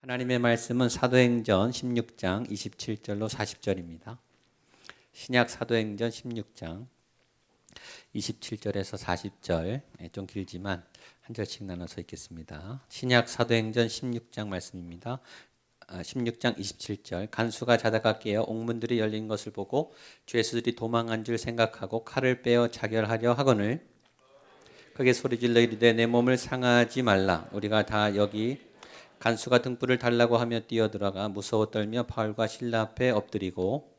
하나님의 말씀은 사도행전 16장 27절로 40절입니다. 신약 사도행전 16장 27절에서 40절, 좀 길지만 한 절씩 나눠서 읽겠습니다. 신약 사도행전 16장 말씀입니다. 16장 27절. 간수가 자다가 깨어 옥문들이 열린 것을 보고 죄수들이 도망한 줄 생각하고 칼을 빼어 자결하려 하거늘 크게 소리질러 이르되 내 몸을 상하지 말라. 우리가 다 여기 간수가 등불을 달라고 하며 뛰어들어가 무서워 떨며 바울과 실라 앞에 엎드리고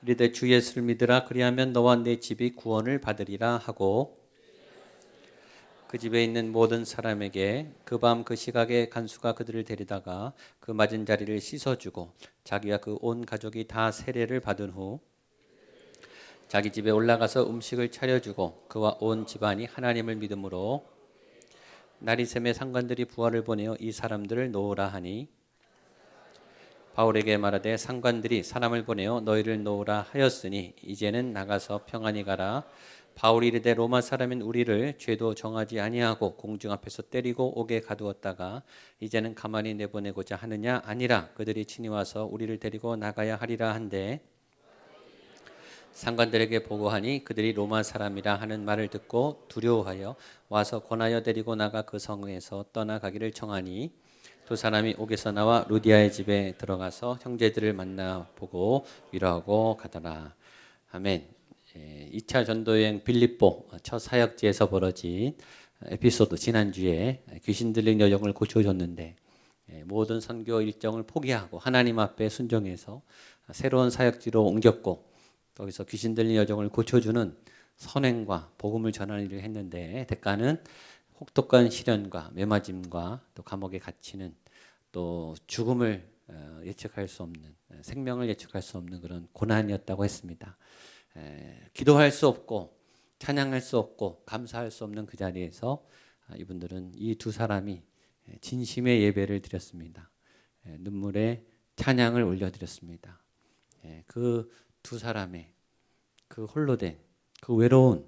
이르되 주 예수를 믿으라. 그리하면 너와 내 집이 구원을 받으리라 하고 그 집에 있는 모든 사람에게 그 밤 그 시각에 간수가 그들을 데리다가 그 맞은 자리를 씻어주고 자기와 그 온 가족이 다 세례를 받은 후 자기 집에 올라가서 음식을 차려주고 그와 온 집안이 하나님을 믿음으로 날이 새매 상관들이 부하를 보내어 이 사람들을 놓으라 하니 바울에게 말하되 상관들이 사람을 보내어 너희를 놓으라 하였으니 이제는 나가서 평안히 가라. 바울이 이르되 로마 사람인 우리를 죄도 정하지 아니하고 공중 앞에서 때리고 옥에 가두었다가 이제는 가만히 내보내고자 하느냐 아니라 그들이 친히 와서 우리를 데리고 나가야 하리라 한데 상관들에게 보고하니 그들이 로마 사람이라 하는 말을 듣고 두려워하여 와서 권하여 데리고 나가 그 성에서 떠나가기를 청하니 두 사람이 옥에서 나와 루디아의 집에 들어가서 형제들을 만나보고 위로하고 가더라. 아멘. 2차 전도여행 빌립보 첫 사역지에서 벌어진 에피소드, 지난주에 귀신 들린 여정을 고쳐줬는데 모든 선교 일정을 포기하고 하나님 앞에 순종해서 새로운 사역지로 옮겼고 거기서 귀신 들린 여정을 고쳐주는 선행과 복음을 전하는 일을 했는데 대가는 혹독한 시련과 매맞음과 또 감옥에 갇히는 또 죽음을 예측할 수 없는 생명을 예측할 수 없는 그런 고난이었다고 했습니다. 기도할 수 없고 찬양할 수 없고 감사할 수 없는 그 자리에서 이분들은 이 두 사람이 진심의 예배를 드렸습니다. 눈물의 찬양을 올려드렸습니다. 그 두 사람의 그 홀로 된 그 외로운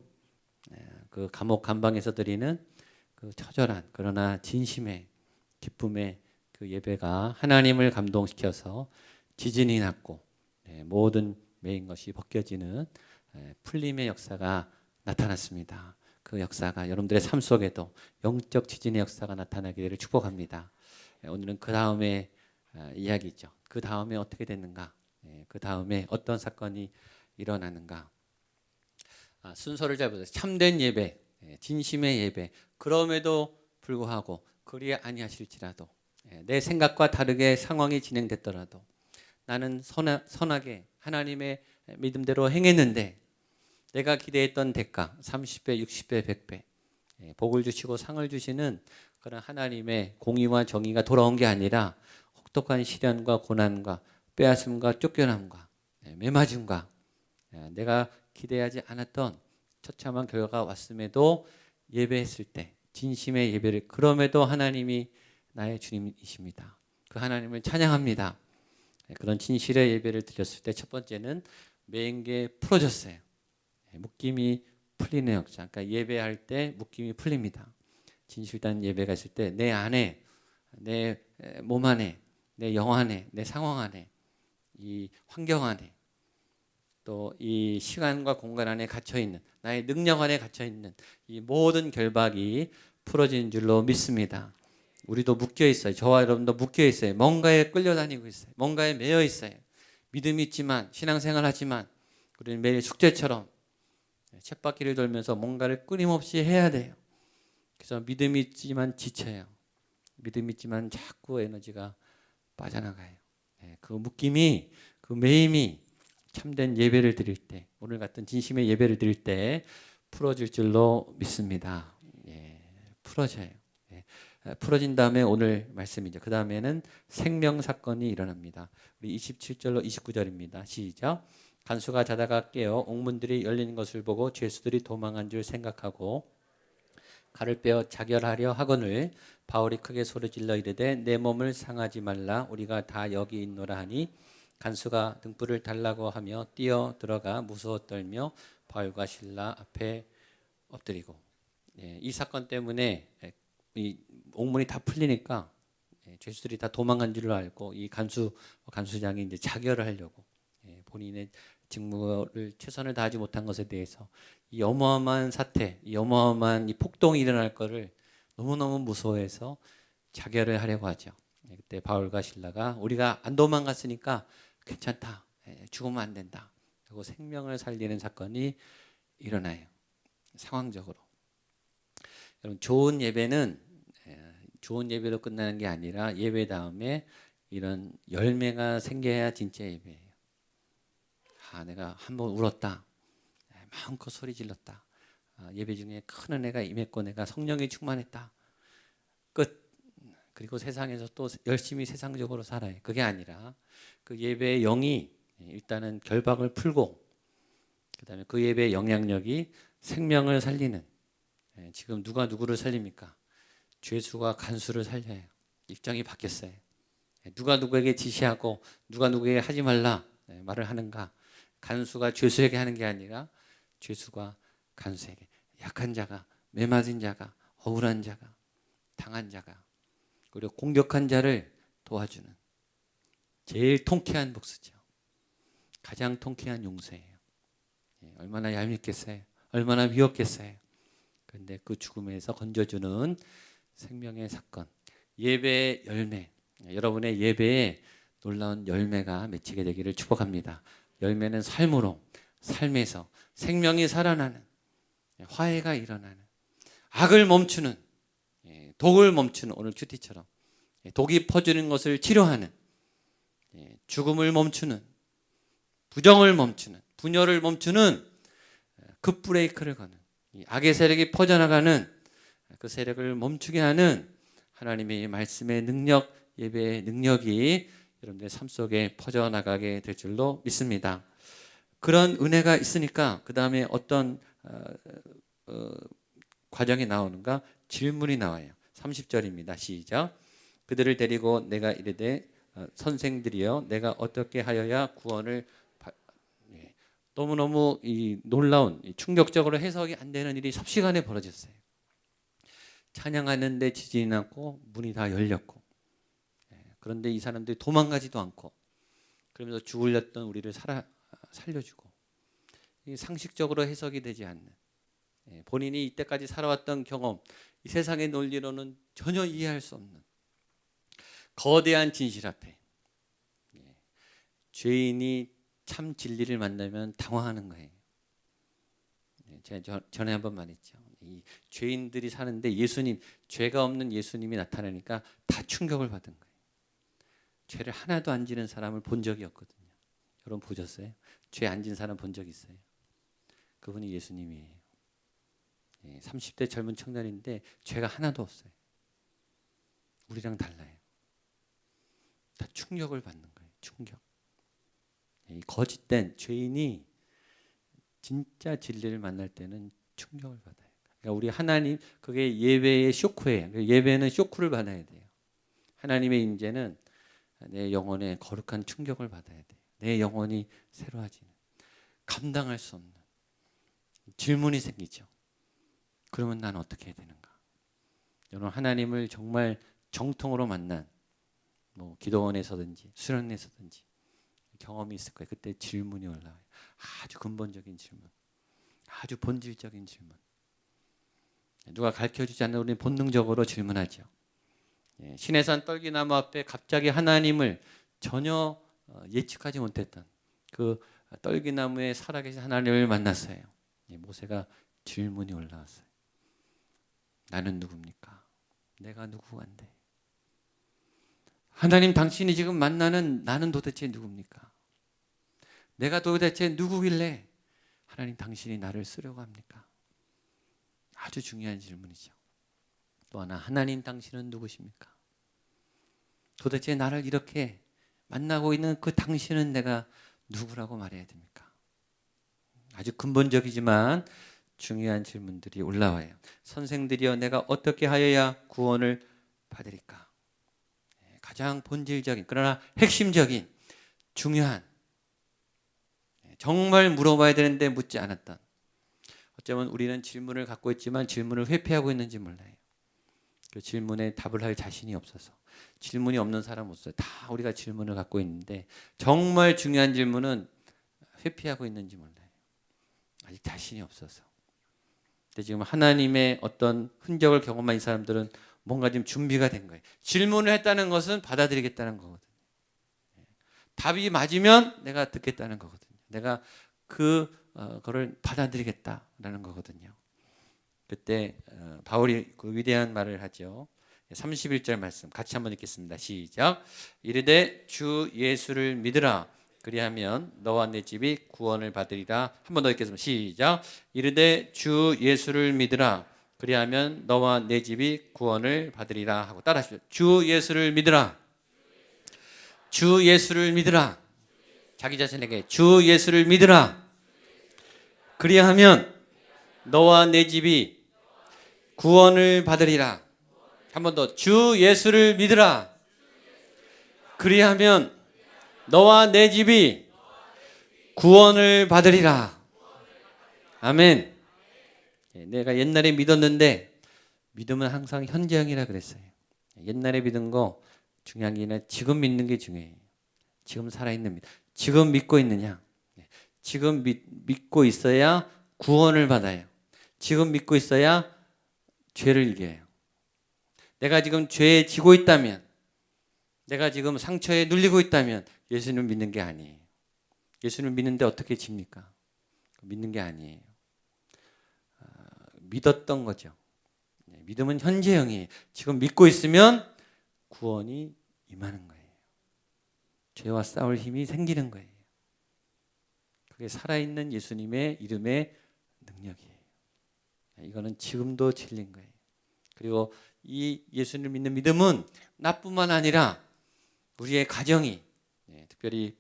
그 감옥 감방에서 드리는 그 처절한 그러나 진심의 기쁨의 그 예배가 하나님을 감동시켜서 지진이 났고 모든 매인 것이 벗겨지는 풀림의 역사가 나타났습니다. 그 역사가 여러분들의 삶 속에도 영적 지진의 역사가 나타나기를 축복합니다. 오늘은 그 다음에 이야기죠. 그 다음에 어떻게 됐는가? 그 다음에 어떤 사건이 일어나는가? 순서를 잘 보세요. 참된 예배, 진심의 예배. 그럼에도 불구하고 그리 아니하실지라도 내 생각과 다르게 상황이 진행됐더라도 나는 선하게 하나님의 믿음대로 행했는데 내가 기대했던 대가 30배, 60배, 100배 복을 주시고 상을 주시는 그런 하나님의 공의와 정의가 돌아온 게 아니라 혹독한 시련과 고난과 빼앗음과 쫓겨남과 매맞음과 내가 기대하지 않았던 처참한 결과가 왔음에도 예배했을 때 진심의 예배를 그럼에도 하나님이 나의 주님이십니다. 그 하나님을 찬양합니다. 그런 진실의 예배를 드렸을 때 첫 번째는 매인 게 풀어졌어요. 묶임이 풀리는 역사. 그러니까 예배할 때 묶임이 풀립니다. 진실된 예배가 있을 때 내 안에, 내 몸 안에, 내 영 안에, 내 상황 안에, 이 환경 안에, 또 이 시간과 공간 안에 갇혀 있는 나의 능력 안에 갇혀 있는 이 모든 결박이 풀어진 줄로 믿습니다. 우리도 묶여 있어요. 저와 여러분도 묶여 있어요. 뭔가에 끌려다니고 있어요. 뭔가에 매여 있어요. 믿음이 있지만 신앙생활 하지만 우리는 매일 숙제처럼 쳇바퀴를 돌면서 뭔가를 끊임없이 해야 돼요. 그래서 믿음이 있지만 지쳐요. 믿음이 있지만 자꾸 에너지가 빠져나가요. 그 묶임이, 그 매임이 참된 예배를 드릴 때, 오늘 같은 진심의 예배를 드릴 때 풀어질 줄로 믿습니다. 풀어져요. 풀어진 다음에 오늘 말씀이죠. 그 다음에는 생명 사건이 일어납니다. 우리 27절로 29절입니다. 시작. 간수가 자다가 깨어 옥문들이 열리는 것을 보고 죄수들이 도망한 줄 생각하고 칼을 빼어 자결하려 하거늘 바울이 크게 소리질러 이르되 내 몸을 상하지 말라. 우리가 다 여기 있노라 하니 간수가 등불을 달라고 하며 뛰어 들어가 무서워 떨며 바울과 실라 앞에 엎드리고 이 사건 때문에 이 옥문이 다 풀리니까 죄수들이 다 도망간 줄 알고 이 간수장이 이제 자결을 하려고 본인의 직무를 최선을 다하지 못한 것에 대해서 이 어마어마한 사태, 이 어마어마한 이 폭동이 일어날 거를 너무너무 무서워해서 자결을 하려고 하죠. 그때 바울과 실라가 우리가 안 도망갔으니까 괜찮다, 죽으면 안 된다 하고 생명을 살리는 사건이 일어나요. 상황적으로. 여러분, 좋은 예배는 좋은 예배로 끝나는 게 아니라 예배 다음에 이런 열매가 생겨야 진짜 예배예요. 내가 한번 울었다, 마음껏 소리 질렀다, 예배 중에 큰 은혜가 임했고 내가 성령이 충만했다, 끝. 그리고 세상에서 또 열심히 세상적으로 살아요. 그게 아니라 그 예배의 영이 일단은 결박을 풀고 그 다음에 그 예배의 영향력이 생명을 살리는, 지금 누가 누구를 살립니까? 죄수가 간수를 살려요. 입장이 바뀌었어요. 누가 누구에게 지시하고 누가 누구에게 하지 말라 말을 하는가? 간수가 죄수에게 하는 게 아니라 죄수가 간수에게, 약한 자가, 매맞은 자가, 억울한 자가, 당한 자가, 그리고 공격한 자를 도와주는 제일 통쾌한 복수죠. 가장 통쾌한 용서예요. 얼마나 얄밉겠어요. 얼마나 미웠겠어요. 그런데 그 죽음에서 건져주는 생명의 사건, 예배의 열매, 여러분의 예배에 놀라운 열매가 맺히게 되기를 축복합니다. 열매는 삶으로, 삶에서 생명이 살아나는, 화해가 일어나는, 악을 멈추는, 독을 멈추는, 오늘 큐티처럼 독이 퍼지는 것을 치료하는, 죽음을 멈추는, 부정을 멈추는, 분열을 멈추는 급브레이크를 거는, 악의 세력이 퍼져나가는 그 세력을 멈추게 하는 하나님의 말씀의 능력, 예배의 능력이 여러분들의 삶 속에 퍼져나가게 될 줄로 믿습니다. 그런 은혜가 있으니까 그 다음에 어떤 과정이 나오는가? 질문이 나와요. 30절입니다. 시작. 그들을 데리고 내가 이르되 선생들이여 내가 어떻게 하여야 구원을 너무너무 이 놀라운 충격적으로 해석이 안 되는 일이 삽시간에 벌어졌어요. 찬양하는데 지진이 났고 문이 다 열렸고, 그런데 이 사람들이 도망가지도 않고 그러면서 죽을렸던 우리를 살려주고, 상식적으로 해석이 되지 않는, 본인이 이때까지 살아왔던 경험, 이 세상의 논리로는 전혀 이해할 수 없는 거대한 진실 앞에 죄인이 참 진리를 만나면 당황하는 거예요. 제가 전에 한번 말했죠. 이 죄인들이 사는데 죄가 없는 예수님이 나타나니까 다 충격을 받은 거예요. 죄를 하나도 안 지는 사람을 본 적이 없거든요. 여러분 보셨어요? 죄 안 진 사람 본 적 있어요? 그분이 예수님이에요. 30대 젊은 청년인데 죄가 하나도 없어요. 우리랑 달라요. 다 충격을 받는 거예요. 충격. 이 거짓된 죄인이 진짜 진리를 만날 때는 충격을 받아요. 그러니까 우리 하나님, 그게 예배의 쇼크예요. 예배는 쇼크를 받아야 돼요. 하나님의 임재는 내 영혼에 거룩한 충격을 받아야 돼요. 내 영혼이 새로워지는, 감당할 수 없는 질문이 생기죠. 그러면 난 어떻게 해야 되는가? 여러분, 하나님을 정말 정통으로 만난 기도원에서든지 수련회에서든지 경험이 있을 거예요. 그때 질문이 올라와요. 아주 근본적인 질문, 아주 본질적인 질문. 누가 가르쳐주지 않는 우리는 본능적으로 질문하죠. 시내산 떨기나무 앞에 갑자기 하나님을 전혀 예측하지 못했던 그 떨기나무에 살아계신 하나님을 만났어요. 모세가 질문이 올라왔어요. 나는 누굽니까? 내가 누구간데? 하나님, 당신이 지금 만나는 나는 도대체 누굽니까? 내가 도대체 누구길래 하나님 당신이 나를 쓰려고 합니까? 아주 중요한 질문이죠. 또 하나, 하나님 당신은 누구십니까? 도대체 나를 이렇게 만나고 있는 그 당신은 내가 누구라고 말해야 됩니까? 아주 근본적이지만 중요한 질문들이 올라와요. 선생들이여 내가 어떻게 하여야 구원을 받으리까? 가장 본질적인, 그러나 핵심적인, 중요한, 정말 물어봐야 되는데 묻지 않았던, 어쩌면 우리는 질문을 갖고 있지만 질문을 회피하고 있는지 몰라요. 그 질문에 답을 할 자신이 없어서. 질문이 없는 사람 없어요. 다 우리가 질문을 갖고 있는데 정말 중요한 질문은 회피하고 있는지 몰라요. 아직 자신이 없어서. 근데 지금 하나님의 어떤 흔적을 경험한 이 사람들은 뭔가 지금 준비가 된 거예요. 질문을 했다는 것은 받아들이겠다는 거거든요. 답이 맞으면 내가 듣겠다는 거거든요. 내가 그거를 받아들이겠다라는 거거든요. 그때 바울이 그 위대한 말을 하죠. 31절 말씀 같이 한번 읽겠습니다. 시작. 이르되 주 예수를 믿으라. 그리하면 너와 내 집이 구원을 받으리라. 한 번 더 읽겠습니다. 시작. 이르되 주 예수를 믿으라. 그리하면 너와 내 집이 구원을 받으리라 하고 따라하십시오. 주 예수를 믿으라. 주 예수를 믿으라. 자기 자신에게 주 예수를 믿으라. 그리하면 너와 내 집이 구원을 받으리라. 한 번 더. 주 예수를 믿으라. 그리하면 너와 내 집이 구원을 받으리라. 아멘. 내가 옛날에 믿었는데 믿음은 항상 현재형이라 그랬어요. 옛날에 믿은 거 중요한 게 아니라 지금 믿는 게 중요해요. 지금 살아있는 믿음. 지금 믿고 있느냐. 지금 믿고 있어야 구원을 받아요. 지금 믿고 있어야 죄를 이겨요. 내가 지금 죄에 지고 있다면, 내가 지금 상처에 눌리고 있다면 예수님을 믿는 게 아니에요. 예수님을 믿는데 어떻게 집니까? 믿는 게 아니에요. 믿었던 거죠. 믿음은 현재형이에요. 지금 믿고 있으면 구원이 임하는 거예요. 죄와 싸울 힘이 생기는 거예요. 그게 살아있는 예수님의 이름의 능력이에요. 이거는 지금도 진리인 거예요. 그리고 이 예수님을 믿는 믿음은 나뿐만 아니라 우리의 가정이, 특별히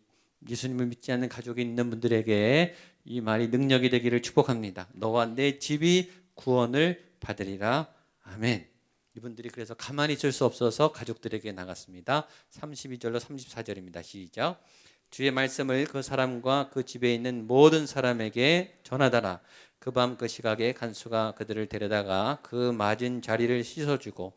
예수님을 믿지 않는 가족이 있는 분들에게 이 말이 능력이 되기를 축복합니다. 너와 내 집이 구원을 받으리라. 아멘. 이분들이 그래서 가만히 있을 수 없어서 가족들에게 나갔습니다. 32절로 34절입니다. 시작. 주의 말씀을 그 사람과 그 집에 있는 모든 사람에게 전하더라. 그 밤 그 시각에 간수가 그들을 데려다가 그 맞은 자리를 씻어주고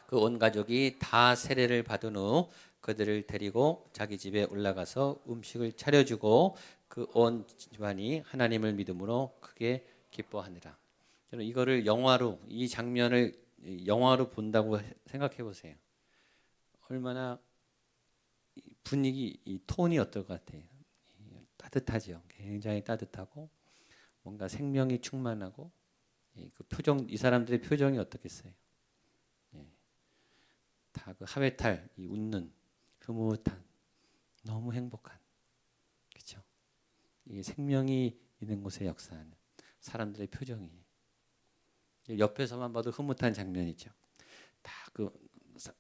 그 온 가족이 다 세례를 받은 후 그들을 데리고 자기 집에 올라가서 음식을 차려주고 그 온 집안이 하나님을 믿음으로 크게 기뻐하니라. 저는 이거를 영화로, 이 장면을 영화로 본다고 생각해 보세요. 얼마나 분위기, 이 톤이 어떨 것 같아요. 따뜻하죠. 굉장히 따뜻하고 뭔가 생명이 충만하고 그 표정, 이 사람들의 표정이 어떻겠어요? 다 그 하회탈, 이 웃는 흐뭇한 너무 행복한, 그렇죠? 이 생명이 있는 곳에 역사하는 사람들의 표정이 옆에서만 봐도 흐뭇한 장면이죠. 다 그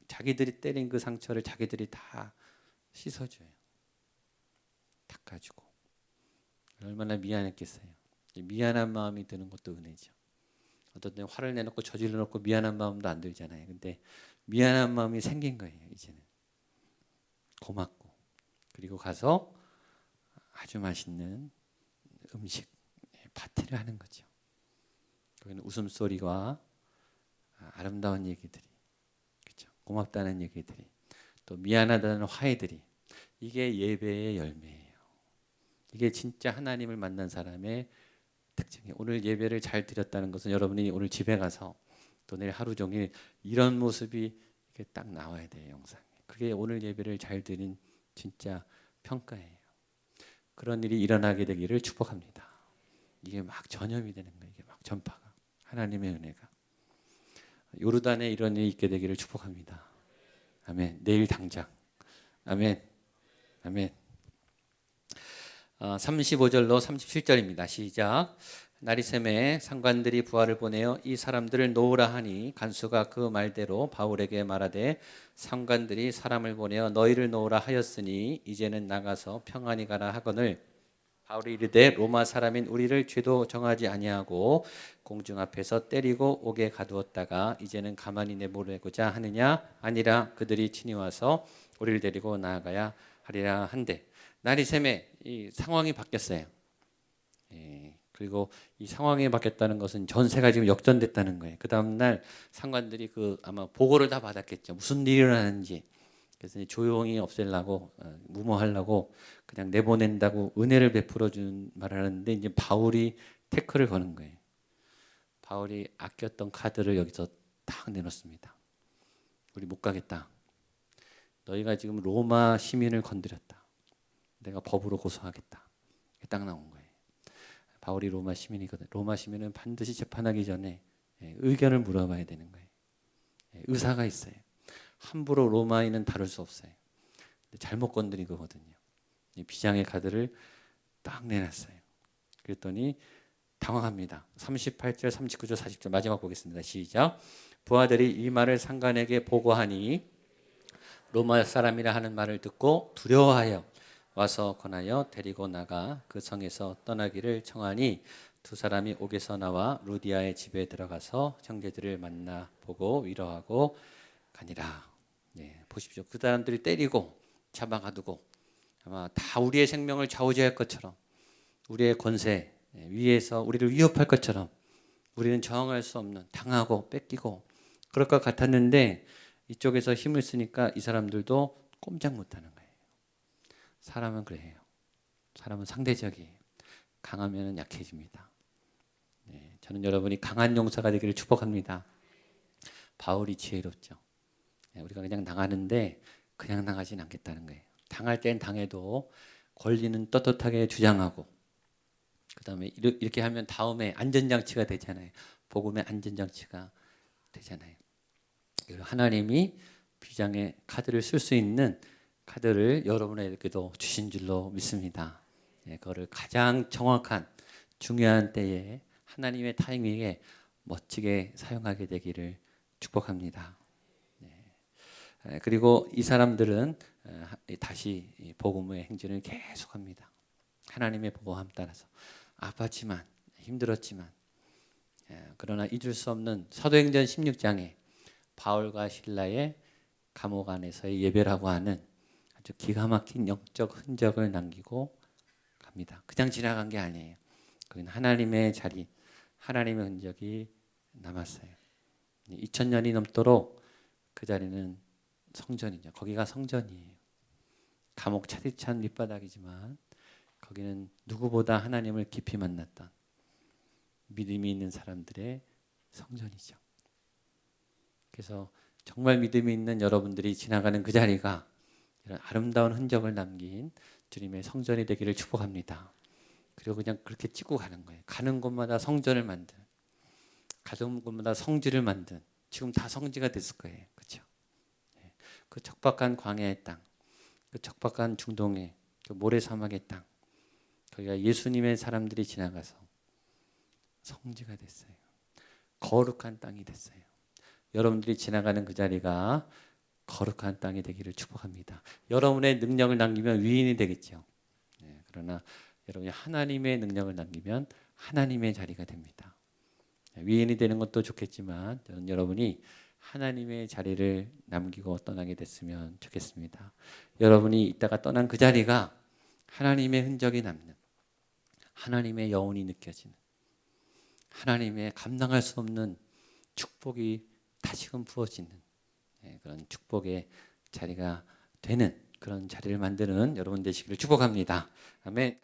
자기들이 때린 그 상처를 자기들이 다 씻어줘요. 닦아주고 얼마나 미안했겠어요. 미안한 마음이 드는 것도 은혜죠. 어떤 때는 화를 내놓고 저질러 놓고 미안한 마음도 안 들잖아요. 근데 미안한 마음이 생긴 거예요. 이제는 고맙고 그리고 가서 아주 맛있는 음식 파티를 하는 거죠. 거기는 웃음소리와 아름다운 얘기들이, 그렇죠? 고맙다는 얘기들이, 또 미안하다는 화해들이, 이게 예배의 열매예요. 이게 진짜 하나님을 만난 사람의 특징이에요. 오늘 예배를 잘 드렸다는 것은 여러분이 오늘 집에 가서 또 내일 하루 종일 이런 모습이 이렇게 딱 나와야 돼요. 영상에. 그게 오늘 예배를 잘 드린 진짜 평가예요. 그런 일이 일어나게 되기를 축복합니다. 이게 막 전염이 되는 거예요. 이게 막 전파가. 하나님의 은혜가. 요르단에 이런 일이 있게 되기를 축복합니다. 아멘. 내일 당장. 아멘. 아멘. 35절로 37절입니다. 시작. 나리샘의 상관들이 부하를 보내어 이 사람들을 놓으라 하니 간수가 그 말대로 바울에게 말하되 상관들이 사람을 보내어 너희를 놓으라 하였으니 이제는 나가서 평안히 가라 하거늘 바울이 이르되 로마 사람인 우리를 죄도 정하지 아니하고 공중 앞에서 때리고 옥에 가두었다가 이제는 가만히 내보내고자 하느냐? 아니라 그들이 친히 와서 우리를 데리고 나아가야 하리라 한데 나리샘의 이 상황이 바뀌었어요. 그리고 이 상황이 바뀌었다는 것은 전세가 지금 역전됐다는 거예요. 그 다음날 상관들이 아마 보고를 다 받았겠죠. 무슨 일이 일어나는지. 그래서 조용히 없애려고 무모하려고 그냥 내보낸다고 은혜를 베풀어 준 말을 하는데 이제 바울이 태클을 거는 거예요. 바울이 아꼈던 카드를 여기서 딱 내놓습니다. 우리 못 가겠다. 너희가 지금 로마 시민을 건드렸다. 내가 법으로 고소하겠다. 딱 나온 거예요. 바울이 로마 시민이거든. 로마 시민은 반드시 재판하기 전에 의견을 물어봐야 되는 거예요. 의사가 있어요. 함부로 로마인은 다룰 수 없어요. 잘못 건드린 거거든요. 비장의 카드를 딱 내놨어요. 그랬더니 당황합니다. 38절, 39절, 40절 마지막 보겠습니다. 시작. 부하들이 이 말을 상관에게 보고하니 로마 사람이라 하는 말을 듣고 두려워하여 와서 권하여 데리고 나가 그 성에서 떠나기를 청하니 두 사람이 옥에서 나와 루디아의 집에 들어가서 형제들을 만나 보고 위로하고 가니라. 보십시오. 그 사람들이 때리고 잡아가두고 아마 다 우리의 생명을 좌우지할 것처럼 우리의 권세 위에서 우리를 위협할 것처럼 우리는 저항할 수 없는 당하고 뺏기고 그럴 것 같았는데 이쪽에서 힘을 쓰니까 이 사람들도 꼼짝 못하는 거예요. 사람은 그래요. 사람은 상대적이에요. 강하면 약해집니다. 저는 여러분이 강한 용사가 되기를 축복합니다. 바울이 지혜롭죠. 우리가 그냥 당하는데 그냥 당하진 않겠다는 거예요. 당할 땐 당해도 권리는 떳떳하게 주장하고 그 다음에 이렇게 하면 다음에 안전장치가 되잖아요. 복음의 안전장치가 되잖아요. 하나님이 비장의 카드를 쓸 수 있는 카드를 여러분에게도 주신 줄로 믿습니다. 그거를 가장 정확한 중요한 때에 하나님의 타이밍에 멋지게 사용하게 되기를 축복합니다. 그리고 이 사람들은 다시 복음의 행진을 계속합니다. 하나님의 보호함 따라서 아팠지만 힘들었지만 그러나 잊을 수 없는 사도행전 16장에 바울과 실라의 감옥 안에서의 예배라고 하는 아주 기가 막힌 영적 흔적을 남기고 갑니다. 그냥 지나간 게 아니에요. 거기는 하나님의 자리, 하나님의 흔적이 남았어요. 2000년이 넘도록 그 자리는 성전이죠. 거기가 성전이에요. 감옥 차디찬 밑바닥이지만 거기는 누구보다 하나님을 깊이 만났던 믿음이 있는 사람들의 성전이죠. 그래서 정말 믿음이 있는 여러분들이 지나가는 그 자리가 이런 아름다운 흔적을 남긴 주님의 성전이 되기를 축복합니다. 그리고 그냥 그렇게 찍고 가는 거예요. 가는 곳마다 성전을 만든, 가는 곳마다 성지를 만든, 지금 다 성지가 됐을 거예요. 그렇죠? 그 척박한 광야의 땅, 그 척박한 중동의 그 모래사막의 땅, 거기가 예수님의 사람들이 지나가서 성지가 됐어요. 거룩한 땅이 됐어요. 여러분들이 지나가는 그 자리가 거룩한 땅이 되기를 축복합니다. 여러분의 능력을 남기면 위인이 되겠죠. 그러나 여러분이 하나님의 능력을 남기면 하나님의 자리가 됩니다. 위인이 되는 것도 좋겠지만 저는 여러분이 하나님의 자리를 남기고 떠나게 됐으면 좋겠습니다. 여러분이 이따가 떠난 그 자리가 하나님의 흔적이 남는, 하나님의 여운이 느껴지는, 하나님의 감당할 수 없는 축복이 다시금 부어지는 그런 축복의 자리가 되는 그런 자리를 만드는 여러분 되시기를 축복합니다. 아멘.